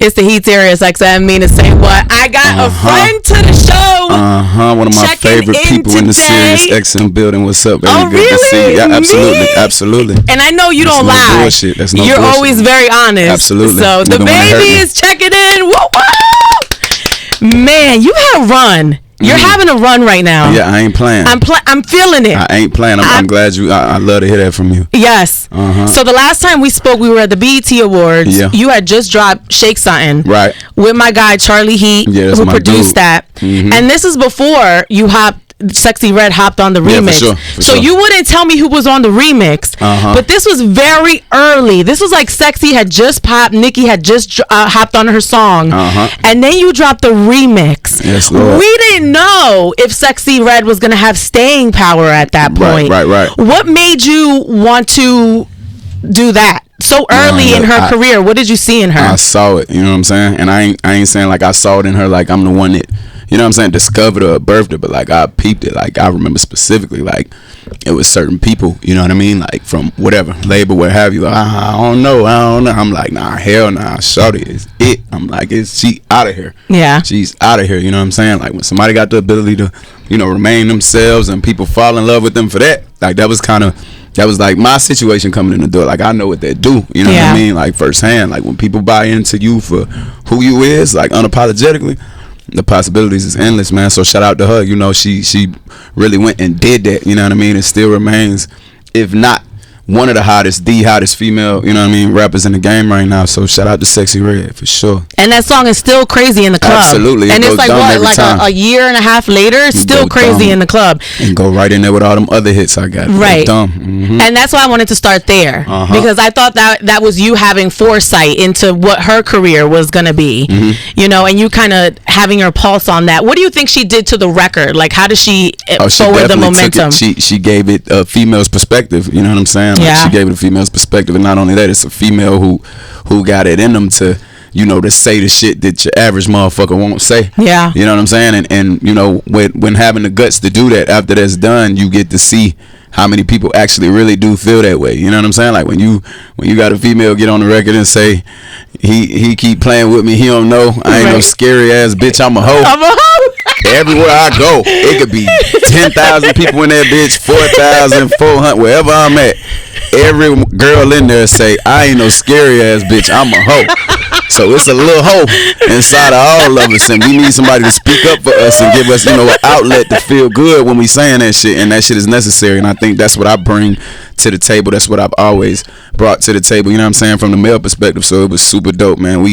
It's the Heat, SiriusXM, Mina SayWhat. I got a friend to the show. One of my favorite people in the SiriusXM building. What's up, baby? Oh, Good really? to see you. Yeah, absolutely. Me? Absolutely. And I know you That's don't no lie. Bullshit. That's no You're bullshit. always very honest. Absolutely. So DaBaby is checking in. Woo, woo! Man, you had a run. You're having a run right now. Yeah, I ain't playing. I'm feeling it. I ain't playing. I'm glad you. I love to hear that from you. Yes. So the last time we spoke, we were at the BET Awards. Yeah. You had just dropped Shake Something. Right. With my guy Charlie Heat, who produced that. And this is before you Sexxy Redd hopped on the remix. Yeah, for so sure. you wouldn't tell me who was on the remix. But this was very early. This was like Sexxy had just popped. Nicki had just hopped on her song. And then you dropped the remix. Yes, Lord. We didn't know if Sexxy Redd was going to have staying power at that point. Right. What made you want to do that so early in her career? What did you see in her? I saw it, you know what I'm saying? And I ain't saying like I saw it in her like I'm the one that, you know what I'm saying, discovered her or birthed her, but like I peeped it. Like I remember specifically like it was certain people, you know what I mean, like from whatever label, what have you. Like, I don't know. I'm like, nah, hell nah, shorty is it. I'm like, she out of here. Yeah, she's out of here. You know what I'm saying? Like when somebody got the ability to, you know, remain themselves and people fall in love with them for that. Like that was like my situation coming in the door. Like I know what they do. You know what I mean? Like firsthand. Like when people buy into you for who you is, like unapologetically, the possibilities is endless, man. So shout out to her. You know, she really went and did that. You know what I mean? It still remains, if not one of the hottest female, you know what I mean, rappers in the game right now. So shout out to Sexxy Redd for sure. And that song is still crazy in the club. Absolutely. And it's like what, like a year and a half later, it's still crazy in the club. And go right in there with all them other hits I got. Right. And that's why I wanted to start there. Because I thought that was you having foresight into what her career was going to be. You know, and you kind of having your pulse on that. What do you think she did to the record? Like, how does she forward the momentum? She gave it a female's perspective. You know what I'm saying? Like she gave it a female's perspective, and not only that, it's a female who got it in them to, you know, to say the shit that your average motherfucker won't say. Yeah. You know what I'm saying? And you know, when having the guts to do that, after that's done, you get to see how many people actually really do feel that way. You know what I'm saying? Like when you got a female get on the record and say he keep playing with me, he don't know I ain't no scary ass bitch, I'm a hoe. I'm a hoe. Everywhere I go, it could be 10,000 people in that bitch, 4,400, wherever I'm at. Every girl in there say, I ain't no scary ass bitch, I'm a hoe. So it's a little hoe inside of all of us, and we need somebody to speak up for us and give us, you know, an outlet to feel good when we saying that shit, and that shit is necessary. And I think that's what I bring to the table. That's what I've always brought to the table, you know what I'm saying, from the male perspective. So it was super dope, man.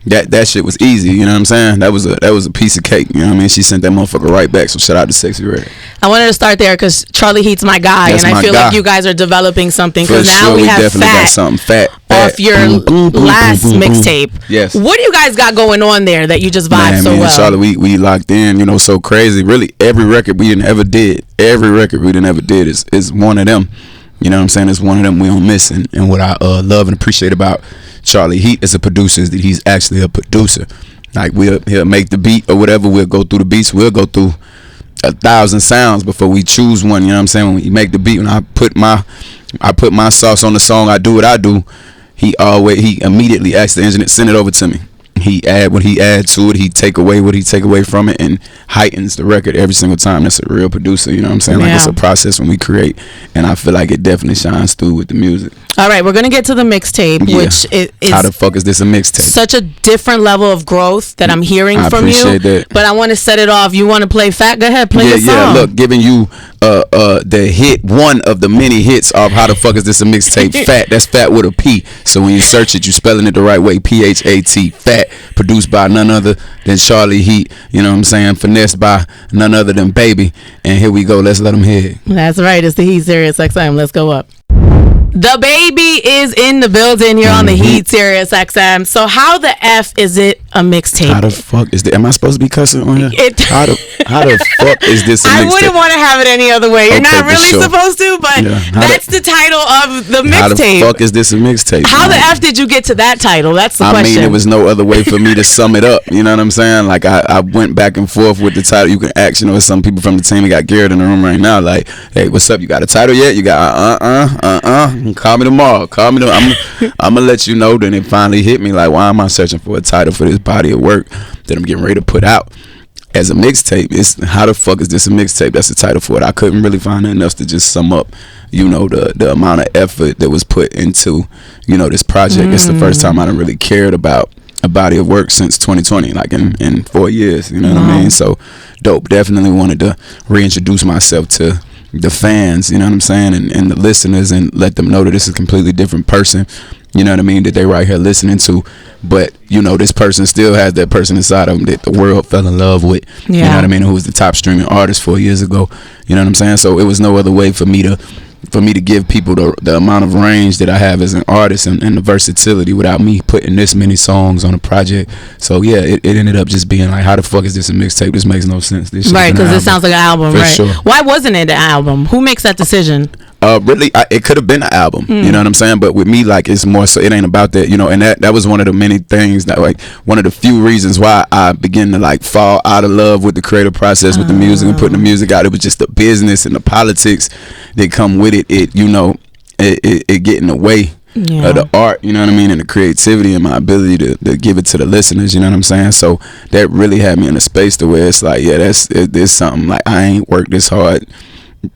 That shit was easy, you know what I'm saying? That was a piece of cake, you know what I mean? She sent that motherfucker right back. So shout out to Sexxy Redd. I wanted to start there because Charlie Heat's my guy. That's and I feel like you guys are developing something, because now sure, we have definitely got something fat off your last mixtape. Yes. What do you guys got going on there that you just vibe so well? Charlie, we locked in, you know, so crazy. Really, every record we didn't ever did is one of them. You know what I'm saying? It's one of them we don't miss. And what I love and appreciate about Charlie Heat as a producer is that he's actually a producer. Like he'll make the beat or whatever. We'll go through the beats. We'll go through 1,000 sounds before we choose one. You know what I'm saying? When we make the beat, when I put my sauce on the song, I do what I do. He immediately asks the engineer, send it over to me. He add what he add to it. He take away what he take away from it, and heightens the record every single time. That's a real producer. You know what I'm saying? Like it's a process when we create, and I feel like it definitely shines through with the music. All right, we're gonna get to the mixtape, which is how the fuck is this a mixtape? Such a different level of growth that I'm hearing from you. I appreciate that. But I want to set it off. You want to play Phat? Go ahead, play your song. Yeah. Look, giving you the hit, one of the many hits of how the fuck is this a mixtape? Phat. That's Phat with a P. So when you search it, you spelling it the right way. Phat. Phat. Produced by none other than Charlie Heat. You know what I'm saying? Finessed by none other than Baby. And here we go. Let's let them hear it. That's right. It's the Heat, SiriusXM. Let's go up. DaBaby is in the building here on the Heat, SiriusXM. So how the F is it a mixtape? How the fuck is that? Am I supposed to be cussing on here? How the fuck is this a mixtape? I wouldn't want to have it any other way. You're not really supposed to, but that's the title of the mixtape. How the fuck is this a mixtape? How the F did you get to that title? That's the question. I mean, there was no other way for me to sum it up. You know what I'm saying? Like, I went back and forth with the title. You can ask, some people from the team. We got Garrett in the room right now. Like, hey, what's up? You got a title yet? You got Call me tomorrow. I'm gonna let you know. Then it finally hit me. Like, why am I searching for a title for this body of work that I'm getting ready to put out as a mixtape? It's how the fuck is this a mixtape? That's the title for it. I couldn't really find nothing else to just sum up, the amount of effort that was put into, this project. It's the first time I done really cared about a body of work since 2020, like in 4 years. You know what I mean? So dope. Definitely wanted to reintroduce myself to the fans, you know what I'm saying, and the listeners, and let them know that this is a completely different person, you know what I mean, that they right here listening to. But this person still has that person inside of them that the world fell in love with. You know what I mean, who was the top streaming artist 4 years ago. You know what I'm saying? So it was no other way for me to give people the amount of range that I have as an artist, and the versatility, without me putting this many songs on a project. So yeah, it ended up just being like, how the fuck is this a mixtape? This makes no sense. This right, because it sounds like an album, right? Sure. Why wasn't it an album? Who makes that decision? Really, it could have been an album, you know what I'm saying? But with me, like, it's more so, it ain't about that, and that was one of the many things that, like, one of the few reasons why I began to, like, fall out of love with the creative process, with the music and putting the music out. It was just the business and the politics that come with it. It get in the way of the art, you know what I mean, and the creativity and my ability to give it to the listeners, you know what I'm saying? So that really had me in a space to where it's like, there's something, like, I ain't worked this hard,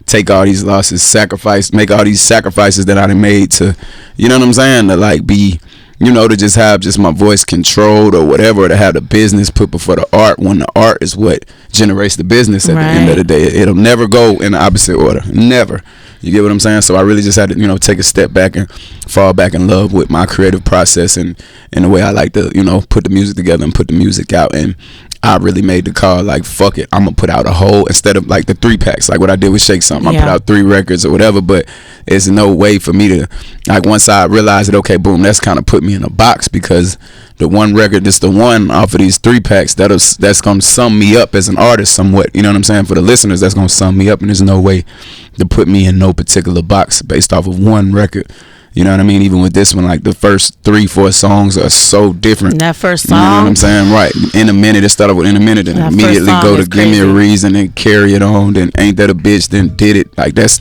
take all these losses, make all these sacrifices that I done made to, you know what I'm saying, to, like, be, to just have just my voice controlled or whatever, to have the business put before the art, when the art is what generates the business at the end of the day. It'll never go in the opposite order. Never. You get what I'm saying? So I really just had to, take a step back and fall back in love with my creative process and the way I like to, put the music together and put the music out. And I really made the call, like, fuck it, I'm gonna put out a whole, instead of like the 3-packs, like what I did with Shake Something. I put out 3 records or whatever, but it's no way for me to, like, once I realized that, okay, boom, that's kind of put me in a box, because the one record, just the one off of these 3-packs, that's gonna sum me up as an artist somewhat, you know what I'm saying? For the listeners, that's gonna sum me up, and there's no way to put me in no particular box based off of one record. You know what I mean? Even with this one, like, the first 3-4 songs are so different. That first song. You know what I'm saying? Right. In a Minute, it started with In a Minute, and immediately go to Give Me a Reason and Carry It On, then Ain't That a Bitch, then Did It. Like, that's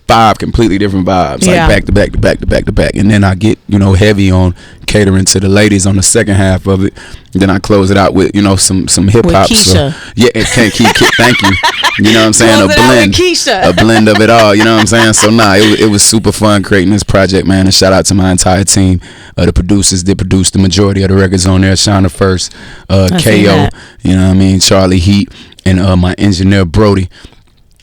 5 completely different vibes, like back to back to back to back to back. And then I get, heavy on catering to the ladies on the second half of it. Then I close it out with, some hip hop. So, yeah, it can't keep. Thank you. You know what I'm saying? A blend of it all. You know what I'm saying? So it was super fun creating this project, man. And shout out to my entire team, the producers that produced the majority of the records on there. Shauna First, KO, you know what I mean, Charlie Heat, and my engineer Brody,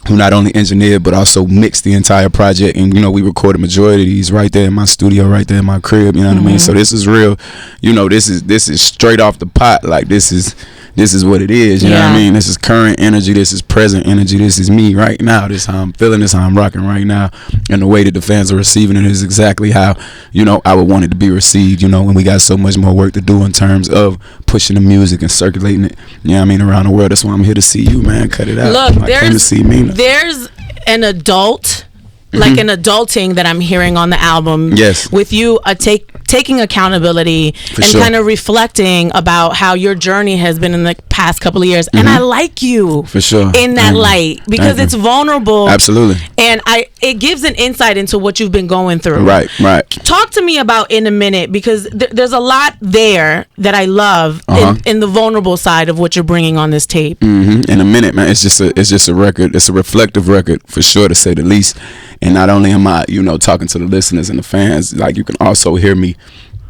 who not only engineered but also mixed the entire project. And we recorded majority of these right there in my studio, right there in my crib, you know what I mean? So this is real, this is straight off the pot. Like, this is what it is, you know what I mean? This is current energy, this is present energy, this is me right now, this is how I'm feeling, this is how I'm rocking right now. And the way that the fans are receiving it is exactly how, I would want it to be received, when we got so much more work to do in terms of pushing the music and circulating it, you know what I mean, around the world. That's why I'm here to see you, man. Cut it out. Look, I came to see Mina. There's an adult, like an adulting that I'm hearing on the album. Yes. With you taking accountability and kind of reflecting about how your journey has been in the past couple of years. And I like you for sure in that light, because it's vulnerable. Absolutely. And it gives an insight into what you've been going through. Right. Talk to me about In a Minute, because there's a lot there that I love in the vulnerable side of what you're bringing on this tape. In a Minute, man, it's just a record. It's a reflective record, for sure, to say the least. And not only am I, talking to the listeners and the fans, like, you can also hear me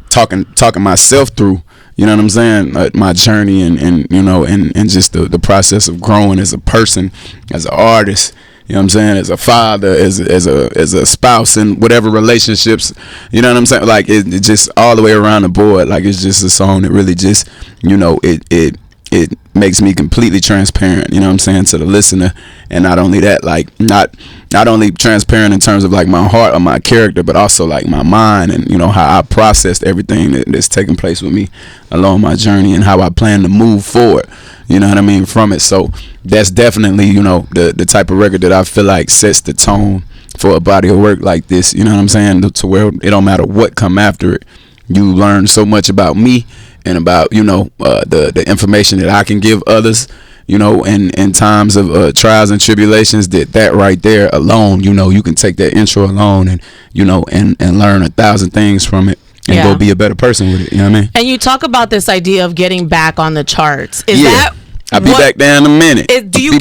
talking myself through, you know what I'm saying, my journey and just the process of growing as a person, as an artist, you know what I'm saying, as a father, as a spouse, and whatever relationships, you know what I'm saying, like, it just all the way around the board. Like, it's just a song that really just, it makes me completely transparent, you know what I'm saying, to the listener. And not only that, like not only transparent in terms of like my heart or my character, but also like my mind and, you know, how I processed everything that's taking place with me along my journey and how I plan to move forward, you know what I mean, from it. So that's definitely, you know, the type of record that I feel like sets the tone for a body of work like this, you know what I'm saying, to where it don't matter what come after it. You learn so much about me and about, you know, the information that I can give others, you know, in times of trials and tribulations, that right there alone, you know, you can take that intro alone and, you know, and learn 1,000 things from it and go be a better person with it, you know what I mean? And you talk about this idea of getting back on the charts. Is that I'll be back there in a minute. Do you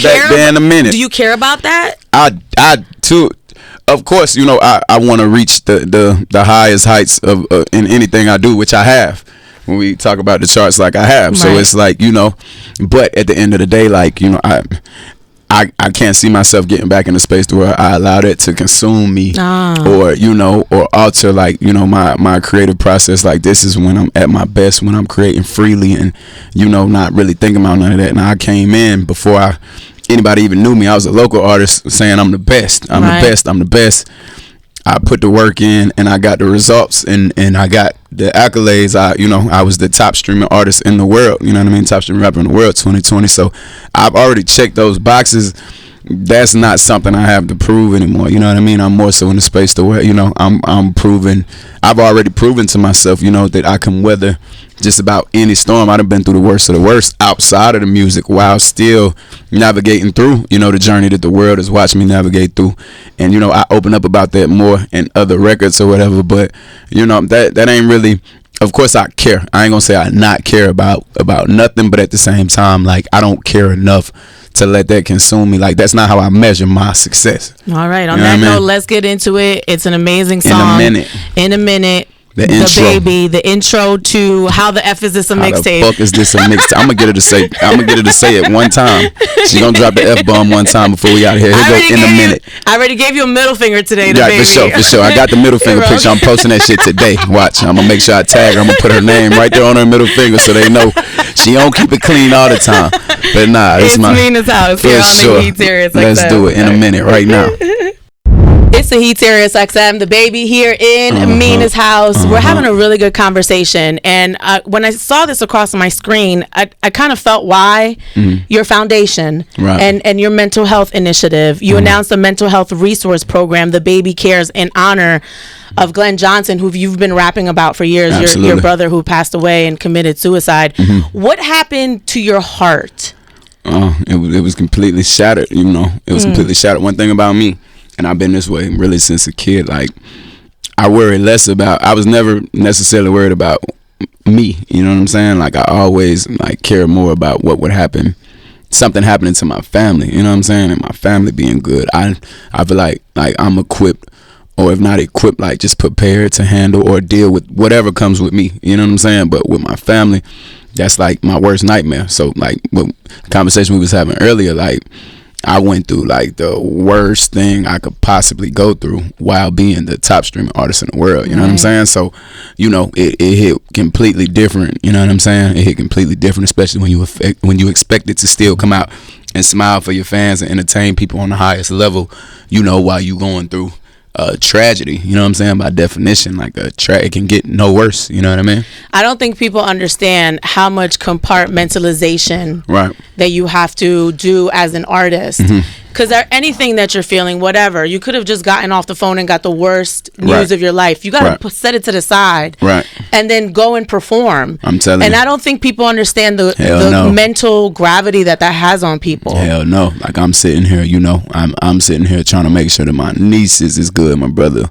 care about that? I too. Of course, you know, I want to reach the highest heights of in anything I do, which I have. When we talk about the charts, like I have, so it's like, you know, but at the end of the day, like, you know, I can't see myself getting back in a space to where I allowed it to consume me, or, you know, or alter, like, you know, my creative process. Like, this is when I'm at my best, when I'm creating freely and, you know, not really thinking about none of that. And I came in before anybody even knew me. I was a local artist saying I'm the best. I'm the best. I put the work in and I got the results and I got the accolades. I was the top streaming artist in the world. You know what I mean? Top streaming rapper in the world 2020. So I've already checked those boxes. That's not something I have to prove anymore. You know what I mean? I'm more so in the space to where, you know, I'm proving. I've already proven to myself, you know, that I can weather just about any storm. I've been through the worst of the worst outside of the music while still navigating through, you know, the journey that the world has watched me navigate through. And, you know, I open up about that more in other records or whatever. But, you know, that ain't really. Of course I care. I ain't gonna say I not care about nothing, but at the same time, like, I don't care enough to let that consume me. Like, that's not how I measure my success. All right, on that note, let's get into it. It's an amazing song. In a minute. The intro. DaBaby, the intro to How the F Is This a Mixtape? How the fuck is this a mixtape? I'm gonna get her to say it one time. She gonna drop the F-bomb one time before we out here. Here go in a minute. I already gave you a middle finger today, DaBaby. For sure. I got the middle finger picture. I'm posting that shit today. Watch. I'm gonna make sure I tag her. I'm gonna put her name right there on her middle finger so they know she don't keep it clean all the time. But nah, it's Mina's house. For sure. Let's do it in a minute right now. It's the Heat, SIRIUSXM, DaBaby here in Mina's house. We're having a really good conversation. And when I saw this across my screen, I kind of felt why your foundation and your mental health initiative. You announced a mental health resource program, DaBaby Cares, in honor of Glenn Johnson, who you've been rapping about for years, your brother who passed away and committed suicide. What happened to your heart? It was completely shattered, you know. It was completely shattered. One thing about me, and I've been this way really since a kid, like, I was never necessarily worried about me, you know what I'm saying? Like, I always, like, care more about what would happen, something happening to my family, you know what I'm saying? And my family being good. I feel like I'm equipped, or if not equipped, like, just prepared to handle or deal with whatever comes with me, you know what I'm saying? But with my family, that's like my worst nightmare. So, like, with the conversation we was having earlier, like, I went through like the worst thing I could possibly go through while being the top streaming artist in the world. You know what I'm saying? So, you know, it hit completely different. You know what I'm saying? It hit completely different, especially when you expect it to still come out and smile for your fans and entertain people on the highest level, you know, while you going through tragedy. You know what I'm saying? By definition, like, it can get no worse. You know what I mean? I don't think people understand how much compartmentalization that you have to do as an artist. Because anything that you're feeling, whatever, you could have just gotten off the phone and got the worst news of your life. You got to set it to the side and then go and perform. I'm telling you. And I don't think people understand the mental gravity that has on people. Hell no. Like, I'm sitting here, you know, I'm sitting here trying to make sure that my nieces is good, my brother,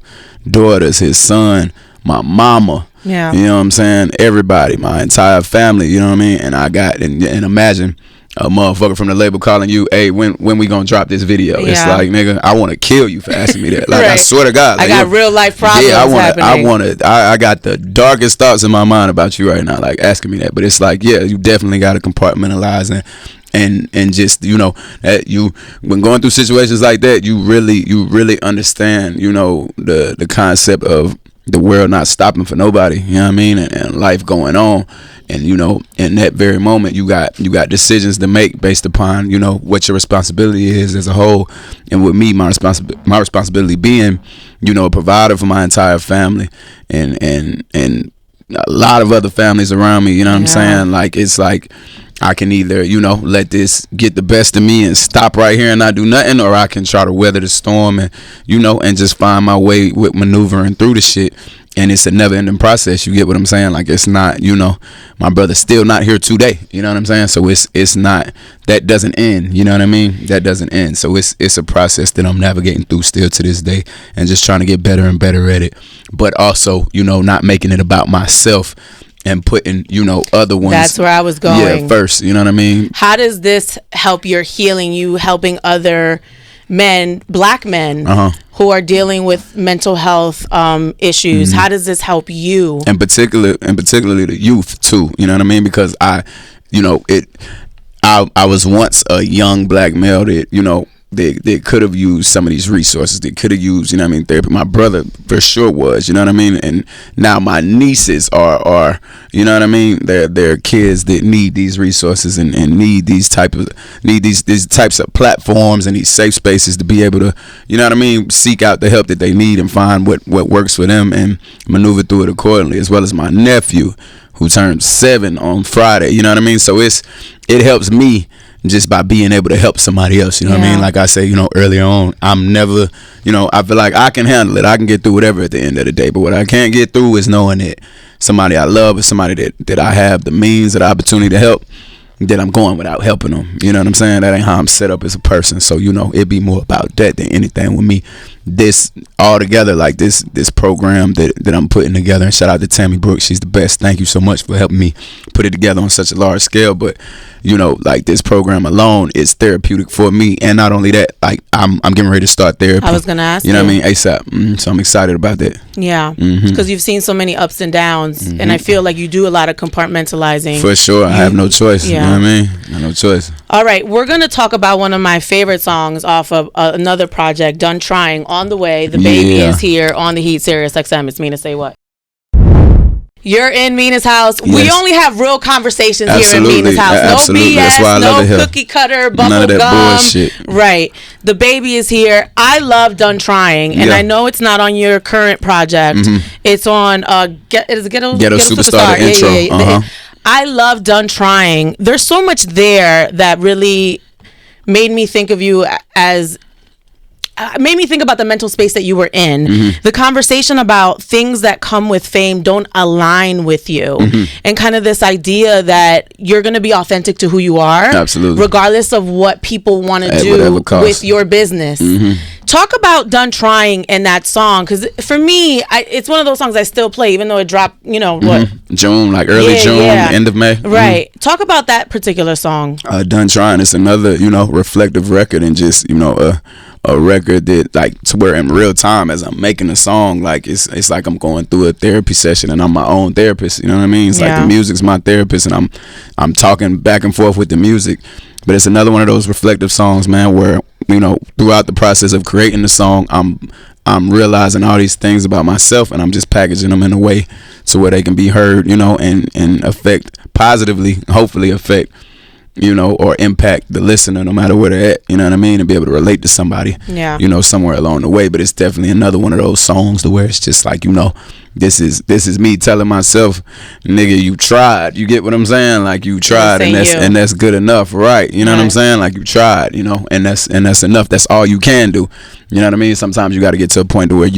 daughters, his son, my mama. Yeah. You know what I'm saying? Everybody, my entire family, you know what I mean? And I got, and imagine a motherfucker from the label calling you, hey, when we gonna drop this video? It's like, nigga, I want to kill you for asking me that. Like, I swear to God, like, I got real life problems happening. I got the darkest thoughts in my mind about you right now, like, asking me that. But it's like, yeah, you definitely got to compartmentalize and just, you know, that you, when going through situations like that, you really understand, you know, the concept of the world not stopping for nobody, you know what I mean, and life going on. And you know, in that very moment, you got decisions to make based upon, you know, what your responsibility is as a whole. And with me, my responsibility being, you know, a provider for my entire family, and a lot of other families around me. You know what I'm saying? Like, it's like I can either, you know, let this get the best of me and stop right here and not do nothing, or I can try to weather the storm and, you know, and just find my way with maneuvering through the shit. And it's a never-ending process. You get what I'm saying? Like, it's not, you know, my brother's still not here today. You know what I'm saying? So it's not, that doesn't end. You know what I mean? That doesn't end. So it's a process that I'm navigating through still to this day, and just trying to get better and better at it. But also, you know, not making it about myself and putting, you know, other ones. That's where I was going. Yeah, first. You know what I mean? How does this help your healing? You helping other men, black men, who are dealing with mental health issues. How does this help you? And particularly the youth too. You know what I mean? Because I was once a young black male that, you know, they could have used some of these resources. They could have used, you know what I mean, therapy. My brother for sure was, you know what I mean? And now my nieces are you know what I mean? They're kids that need these resources and need these types of platforms and these safe spaces to be able to, you know what I mean, seek out the help that they need and find what works for them and maneuver through it accordingly, as well as my nephew who turned 7 on Friday. You know what I mean? So it helps me just by being able to help somebody else, you know what I mean? Like I say, you know, earlier on, I'm never, you know, I feel like I can handle it. I can get through whatever at the end of the day. But what I can't get through is knowing that somebody I love is somebody that I have the means, the opportunity to help, that I'm going without helping them. You know what I'm saying? That ain't how I'm set up as a person. So, you know, it'd be more about that than anything with me. This all together, like this program that I'm putting together, and shout out to Tammy Brooks, she's the best. Thank you so much for helping me put it together on such a large scale. But, you know, like this program alone is therapeutic for me. And not only that, like I'm getting ready to start therapy. I was gonna ask you know what I mean, ASAP. So I'm excited about that. Yeah, because you've seen so many ups and downs, and I feel like you do a lot of compartmentalizing. For sure, I have no choice. You know what I mean? I have no choice. All right, we're gonna talk about one of my favorite songs off of another project, Done Trying. On the way, DaBaby is here on the Heat, SiriusXM. It's Mina SayWhat. You're in Mina's house. Yes. We only have real conversations here in Mina's house. Absolutely. No BS, That's why I love no cookie cutter, bubble None of that gum. bullshit. Right. DaBaby is here. I love Done Trying, and I know it's not on your current project. It's on Ghetto Superstar. The intro. I love Done Trying. There's so much there that really made me think of you as made me think about the mental space that you were in. The conversation about things that come with fame don't align with you, and kind of this idea that you're going to be authentic to who you are, absolutely, regardless of what people want to do with your business. Talk about Done Trying in that sone, because for me, it's one of those songs I still play, even though it dropped, you know, what? June, like early June, end of May. Right. Talk about that particular song. Done Trying. It's another, you know, reflective record, and just, you know, a record that, like, to where in real time as I'm making a song, like it's like I'm going through a therapy session and I'm my own therapist. You know what I mean? It's like the music's my therapist, and I'm talking back and forth with the music. But it's another one of those reflective songs, man, where, you know, throughout the process of creating the song, I'm realizing all these things about myself, and I'm just packaging them in a way to where they can be heard, you know, and affect positively, hopefully affect, you know, or impact the listener no matter where they're at, you know what I mean, and be able to relate to somebody, you know, somewhere along the way. But it's definitely another one of those songs to where it's just like, you know, this is me telling myself, nigga, you tried. You get what I'm saying? Like, you tried, and that's good enough, right? You know what I'm saying? Like, you tried, you know, and that's enough. That's all you can do. You know what I mean? Sometimes you got to get to a point to where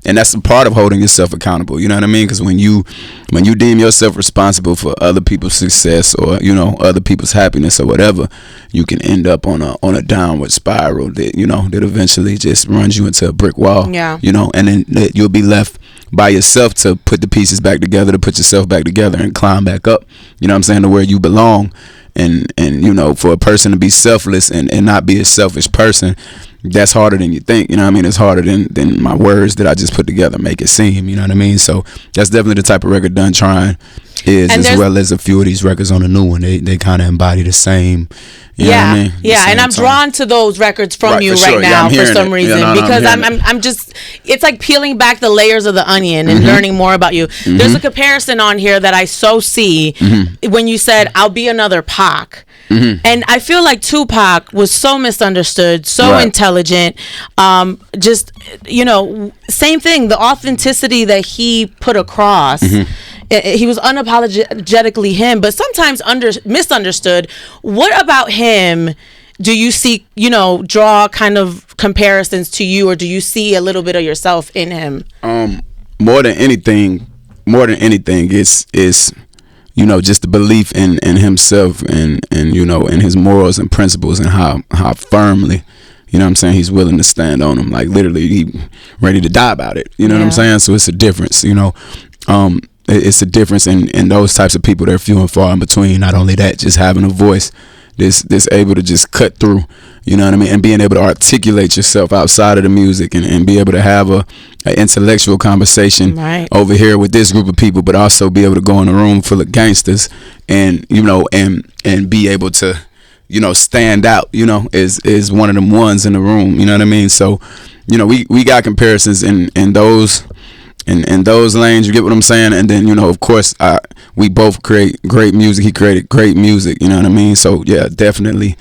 and that's a part of holding yourself accountable. You know what I mean? Because when you deem yourself responsible for other people's success, or, you know, other people's happiness or whatever, you can end up on a downward spiral that, you know, that eventually just runs you into a brick wall. Yeah. You know, and then you'll be left by yourself to put the pieces back together, to put yourself back together and climb back up, you know what I'm saying, to where you belong. And you know, for a person to be selfless and not be a selfish person, that's harder than you think, you know what I mean? It's harder than my words that I just put together make it seem, you know what I mean? So that's definitely the type of record Done Trying is, as well as a few of these records on the new one. They kind of embody the same. You know what I mean? And I'm drawn to those records from you right now for some reason, because I'm just, it's like peeling back the layers of the onion and learning more about you. There's a comparison on here that I so see when you said, I'll be another Pac. And I feel like Tupac was so misunderstood, so intelligent. Just, you know, same thing, the authenticity that he put across. He was unapologetically him, but sometimes misunderstood. What about him do you see, you know, draw kind of comparisons to you, or do you see a little bit of yourself in him? More than anything, is you know, just the belief in himself and you know, in his morals and principles, and how firmly, you know what I'm saying, he's willing to stand on them. Like literally, he ready to die about it. You know what I'm saying? So it's a difference, you know. It's a difference in those types of people. They're few and far in between. Not only that, just having a voice that's able to just cut through, you know what I mean, and being able to articulate yourself outside of the music, and be able to have a intellectual conversation over here with this group of people, but also be able to go in a room full of gangsters and, you know, and be able to, you know, stand out, you know, is one of them ones in the room, you know what I mean? So, you know, we got comparisons in those lanes, you get what I'm saying? And then, you know, of course, we both create great music. He created great music, you know what I mean? So yeah, definitely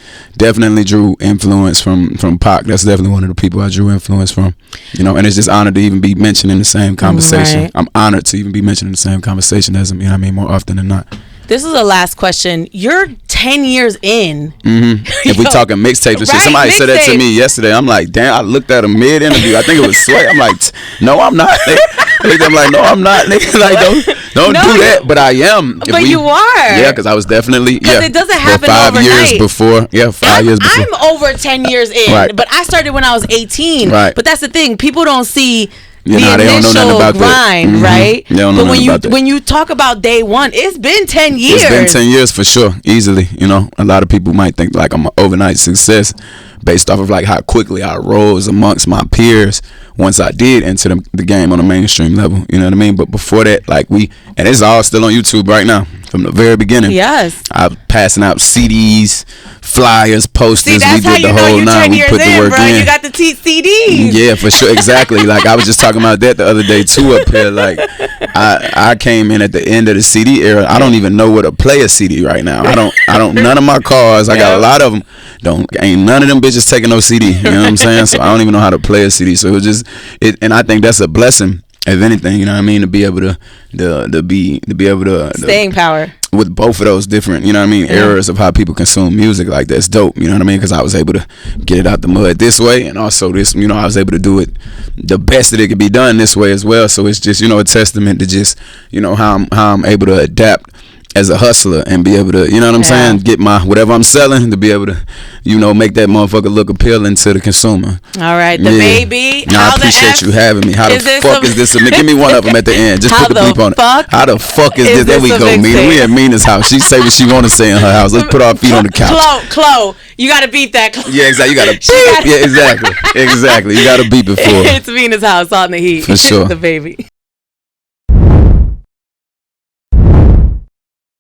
drew influence from Pac. That's definitely one of the people I drew influence from, you know. And it's just honored to even be mentioned in the same conversation. I'm honored to even be mentioned in the same conversation as him, you know what I mean, more often than not. This is the last question. You're 10 years in. If we talking mixtapes and shit, somebody said that to me yesterday. I'm like, damn, I looked at a mid-interview. I think it was Sway. I'm like, no, I'm not. I'm like, no, I'm not. Like, don't do that. But I am. But you are. Yeah, because I was definitely, because it doesn't happen 5 overnight. years before. Yeah, 5 years before. I'm over 10 years in, but I started when I was 18. Right. But that's the thing. People don't see the initial grind, right? They don't know But when you talk about day one, it's been 10 years. It's been 10 years for sure, easily. You know, a lot of people might think like I'm an overnight success based off of like how quickly I rose amongst my peers once I did enter the game on a mainstream level. You know what I mean? But before that, like and it's all still on YouTube right now from the very beginning. Yes. I'm passing out CDs, flyers, posters. See, that's we did the whole nine. We put the work in. You got the CDs. Yeah, for sure. Exactly. Like I was just talking about that the other day too up here. Like I came in at the end of the CD era. I don't even know where to play a CD right now. I don't none of my cars, I got a lot of them, ain't none of them bitches taking no CD. You know what I'm saying? So I don't even know how to play a CD. So it was just and I think that's a blessing, if anything, you know what I mean, to be able to be able to staying power with both of those different, you know what I mean, eras of how people consume music. Like that's dope, you know what I mean, because I was able to get it out the mud this way, and also this, you know, I was able to do it the best that it could be done this way as well. So it's just, you know, a testament to just, you know, how I'm able to adapt as a hustler and be able to, you know what I'm saying, get my whatever I'm selling to be able to, you know, make that motherfucker look appealing to the consumer. All right, DaBaby. I appreciate you having me. How the fuck is this? Give me one of them at the end. Just put the beep on it. How the fuck is this? There we go, Mina. We at Mina's house. She say what she want to say in her house. Let's put our feet on the couch. Chloe, you got to beat that. Yeah, exactly. You got to beep. Yeah, exactly. You got to beep it for her. It's Mina's house on the heat. For sure. DaBaby.